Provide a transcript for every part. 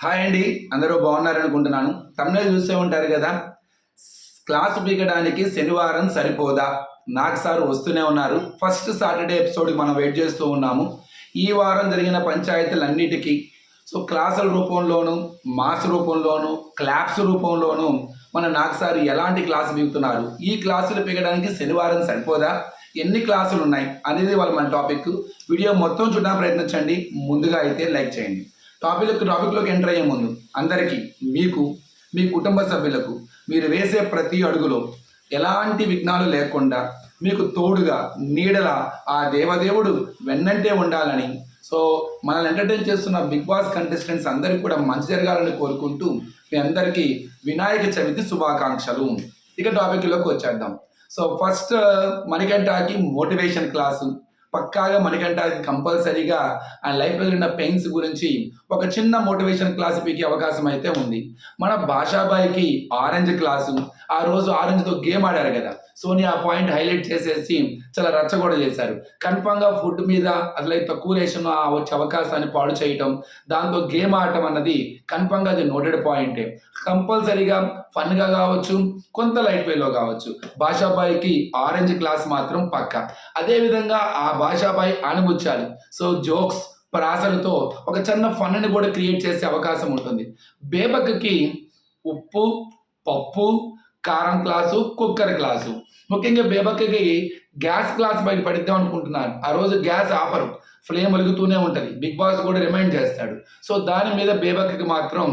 Hi అండి, అందరూ బాగున్నారనుకుంటున్నాను. తమిళ చూసే ఉంటారు కదా. క్లాసు పీకడానికి శనివారం సరిపోదా? నాకు సార్ వస్తూనే ఉన్నారు. ఫస్ట్ సాటర్డే ఎపిసోడ్కి మనం వెయిట్ చేస్తూ ఉన్నాము. ఈ వారం జరిగిన పంచాయతీలన్నిటికీ క్లాసుల రూపంలోను, మాస్ రూపంలోను, క్లాప్స్ రూపంలోను మన నాకు సార్ ఎలాంటి క్లాసు పీకుతున్నారు, ఈ క్లాసులు పీకడానికి శనివారం సరిపోదా, ఎన్ని క్లాసులు ఉన్నాయి అనేది మన టాపిక్. వీడియో మొత్తం చూడడానికి ప్రయత్నించండి. ముందుగా అయితే లైక్ చేయండి. టాపిక్లోకి ఎంటర్ అయ్యే ముందు అందరికీ, మీకు, మీ కుటుంబ సభ్యులకు మీరు వేసే ప్రతి అడుగులో ఎలాంటి విఘ్నాలు లేకుండా మీకు తోడుగా నీడలా ఆ దేవదేవుడు వెన్నంటే ఉండాలని, మనల్ని ఎంటర్టైన్ చేస్తున్న బిగ్ బాస్ కంటెస్టెంట్స్ అందరికీ కూడా మంచి జరగాలని కోరుకుంటూ మీ అందరికీ వినాయక చవితి శుభాకాంక్షలు. ఇక టాపిక్లోకి వచ్చేద్దాం. ఫస్ట్ మణికంఠకి మోటివేషన్ క్లాసు. పక్కాగా మణికంఠకి కంపల్సరీగా ఆ లైఫ్లో జరిగిన పెయిన్స్ గురించి ఒక చిన్న మోటివేషన్ క్లాస్ పీకే అవకాశం అయితే ఉంది. మన భాషాబాయికి ఆరెంజ్ క్లాసు. ఆ రోజు ఆరెంజ్తో గేమ్ ఆడారు కదా, సోనియా ఆ పాయింట్ హైలైట్ చేసేసి చాలా రచ్చ కూడా చేశారు. కన్ఫామ్గా ఫుడ్ మీద అట్లా తక్కువ రేషన్ వచ్చే అవకాశాన్ని పాడు చేయటం, దాంతో గేమ్ ఆడటం అన్నది కన్ఫామ్గా అది నోటెడ్ పాయింటే. కంపల్సరీగా ఫన్గా కావచ్చు, కొంత లైట్ వేలో కావచ్చు, భాషాబాయికి ఆరెంజ్ క్లాస్ మాత్రం పక్క. అదేవిధంగా ఆ భాషాబాయి ఆనిముచ్చాలి. జోక్స్, ప్రాసలతో ఒక చిన్న ఫన్ని కూడా క్రియేట్ చేసే అవకాశం ఉంటుంది. బేబక్కి ఉప్పు, పప్పు, కారం క్లాసు, కుక్కర్ క్లాసు. ముఖ్యంగా బేబక్కి గ్యాస్ క్లాస్ బయట పడిద్దాం అనుకుంటున్నారు. ఆ రోజు గ్యాస్ ఆపరు, ఫ్లేమ్ వెలుగుతూనే ఉంటుంది. బిగ్ బాస్ కూడా రిమైండ్ చేస్తాడు. దాని మీద బేబక్కి మాత్రం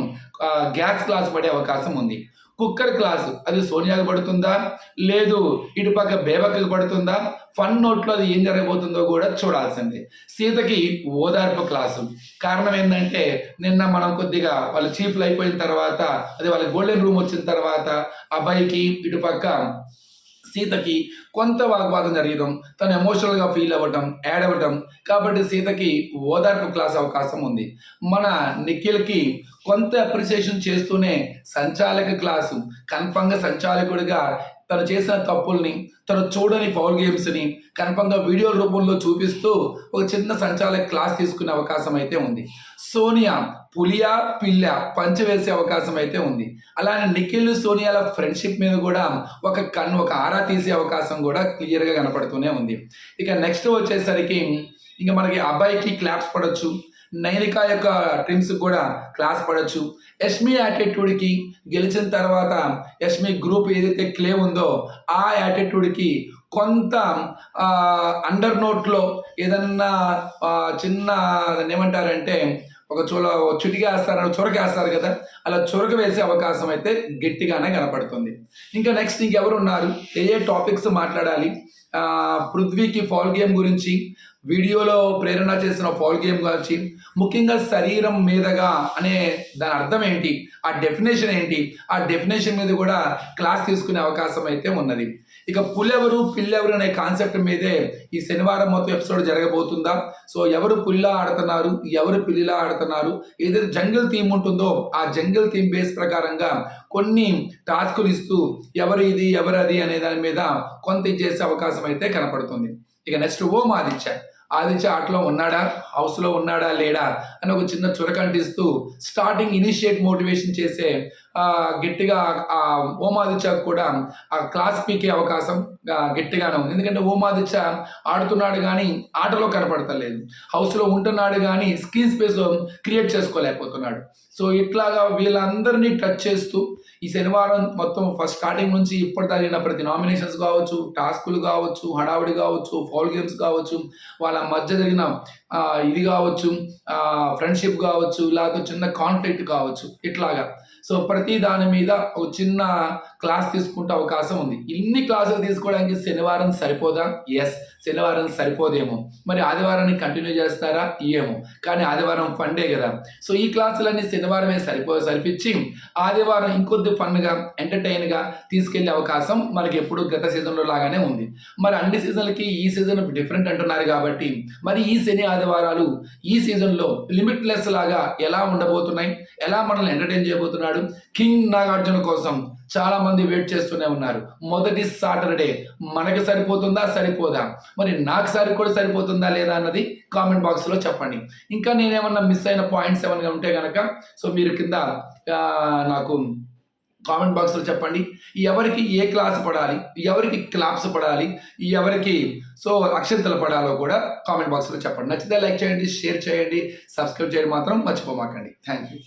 గ్యాస్ క్లాస్ పడే అవకాశం ఉంది. కుక్కర్ క్లాసు అది సోనియాకి పడుతుందా, లేదు ఇటుపక్క బేబక్కి పడుతుందా, ఫన్ నోట్లో అది ఏం జరగబోతుందో కూడా చూడాల్సిందే. సీతకి ఓదార్పు క్లాసు. కారణం ఏంటంటే నిన్న మనం కొద్దిగా వాళ్ళ చీఫ్లు అయిపోయిన తర్వాత, అది వాళ్ళ గోల్డెన్ రూమ్ వచ్చిన తర్వాత అబ్బాయికి ఇటుపక్క సీతకి కొంత వాగ్వాదం జరగడం, తను ఎమోషనల్గా ఫీల్ అవ్వటం, యాడ్ అవ్వటం. కాబట్టి సీతకి ఓదార్పు క్లాస్ అవకాశం ఉంది. మన నిఖిల్కి కొంత అప్రిసియేషన్ చేస్తూనే సంచాలక క్లాసు. కన్ఫామ్గా సంచాలకుడిగా తను చేసిన తప్పుల్ని, తను చూడని ఫౌల్ గేమ్స్ని కన్ఫామ్గా వీడియో రూపంలో చూపిస్తూ ఒక చిన్న సంచాలక క్లాస్ తీసుకునే అవకాశం అయితే ఉంది. సోనియా పులియా పిల్ల పంచి వేసే అవకాశం అయితే ఉంది. అలానే నిఖిల్ సోనియాల ఫ్రెండ్షిప్ మీద కూడా ఒక ఆరా తీసే అవకాశం కూడా క్లియర్గా కనపడుతూనే ఉంది. ఇక నెక్స్ట్ వచ్చేసరికి ఇంకా మనకి అబ్బాయికి క్లాప్స్ పడవచ్చు, నైనిక యొక్క డ్రీమ్స్ కూడా క్లాస్ పడవచ్చు. యష్మి యాటిట్యూడ్కి గెలిచిన తర్వాత యష్మి గ్రూప్ ఏదైతే క్లేమ్ ఉందో ఆ యాటిట్యూడ్కి కొంత అండర్ నోట్లో ఏదన్నా చిన్న ఏమంటారంటే ఒక చిటికేస్తారు, చొరకేస్తారు కదా, అలా చొరక వేసే అవకాశం అయితే గట్టిగానే కనపడుతుంది. ఇంకా నెక్స్ట్ ఇంకెవరు ఉన్నారు, ఏ టాపిక్స్ మాట్లాడాలి? పృథ్వీకి ఫాల్ గేమ్ గురించి, వీడియోలో ప్రేరణ చేసిన ఫాల్ గేమ్ గురించి, ముఖ్యంగా శరీరం మీదగా అనే దాని అర్థం ఏంటి, ఆ డెఫినేషన్ ఏంటి, ఆ డెఫినేషన్ మీద కూడా క్లాస్ తీసుకునే అవకాశం అయితే ఉన్నది. ఇక పుల్లెవరు పిల్లెవరు అనే కాన్సెప్ట్ మీదే ఈ శనివారం మొత్తం ఎపిసోడ్ జరగబోతుందా? ఎవరు పుల్లా ఆడుతున్నారు, ఎవరు పిల్లిలా ఆడుతున్నారు, ఏదైతే జంగిల్ థీమ్ ఉంటుందో ఆ జంగిల్ థీమ్ బేస్ ప్రకారంగా కొన్ని టాస్కులు ఇస్తూ ఎవరు ఇది ఎవరు అది అనే దాని మీద కొంత చేసే అవకాశం అయితే కనపడుతుంది. ఇక నెక్స్ట్ ఓం ఆదిత్య ఆటలో ఉన్నాడా, హౌస్లో ఉన్నాడా లేడా అని ఒక చిన్న చురకంటిస్తూ స్టార్టింగ్ ఇనిషియేట్ మోటివేషన్ చేసే గట్టిగా ఆ ఓమాదిత్య కూడా ఆ క్లాస్ పీకే అవకాశం గట్టిగానే ఉంది. ఎందుకంటే ఓమాదిత్య ఆడుతున్నాడు కానీ ఆటలో కనపడతలేదు, హౌస్లో ఉంటున్నాడు కానీ స్క్రీన్ స్పేస్ క్రియేట్ చేసుకోలేకపోతున్నాడు. ఇట్లాగా వీళ్ళందరినీ టచ్ చేస్తూ ఈ శనివారం మొత్తం ఫస్ట్ స్టార్టింగ్ నుంచి ఇప్పటి జరిగిన ప్రతి నామినేషన్స్ కావచ్చు, టాస్కులు కావచ్చు, హడావుడి కావచ్చు, ఫౌల్ గేమ్స్ కావచ్చు, వాళ్ళ మధ్య జరిగిన ఇది కావచ్చు, ఫ్రెండ్షిప్ కావచ్చు, లేకపోతే చిన్న కాన్ఫ్లిక్ట్ కావచ్చు, ఇట్లాగా ప్రతి దాని మీద ఒక చిన్న క్లాస్ తీసుకుంటే అవకాశం ఉంది. ఇన్ని క్లాసులు తీసుకోవడానికి శనివారం సరిపోదా? ఎస్, శనివారం సరిపోదేమో. మరి ఆదివారాన్ని కంటిన్యూ చేస్తారా? ఏమో. కానీ ఆదివారం ఫండే కదా. ఈ క్లాసులన్నీ శనివారమే సరిపించి ఆదివారం ఇంకొద్ది ఫన్గా, ఎంటర్టైన్గా తీసుకెళ్లే అవకాశం మనకి ఎప్పుడు గత సీజన్లో లాగానే ఉంది. మరి అన్ని సీజన్లకి ఈ సీజన్ డిఫరెంట్ అంటున్నారు కాబట్టి మరి ఈ శని ఆదివారాలు ఈ సీజన్లో లిమిట్లెస్ లాగా ఎలా ఉండబోతున్నాయి, ఎలా మనల్ని ఎంటర్టైన్ చేయబోతున్నాడు? కింగ్ నాగార్జున కోసం చాలా మంది వెయిట్ చేస్తూనే ఉన్నారు. మొదటి సాటర్డే మనకి సరిపోతుందా, సరిపోదా? మరి నాకు సార్ కూడా సరిపోతుందా లేదా అన్నది కామెంట్ బాక్స్లో చెప్పండి. ఇంకా నేనేమన్నా మిస్ అయిన పాయింట్స్ ఏమైనా ఉంటే కనుక సో మీరు కింద నాకు కామెంట్ బాక్స్లో చెప్పండి. ఎవరికి ఏ క్లాస్ పడాలి, ఎవరికి క్లాప్స్ పడాలి, ఎవరికి సో అక్షంతలు పడాలో కూడా కామెంట్ బాక్స్లో చెప్పండి. నచ్చితే లైక్ చేయండి, షేర్ చేయండి, సబ్స్క్రైబ్ చేయడం మాత్రం మర్చిపోమాకండి. Thank you.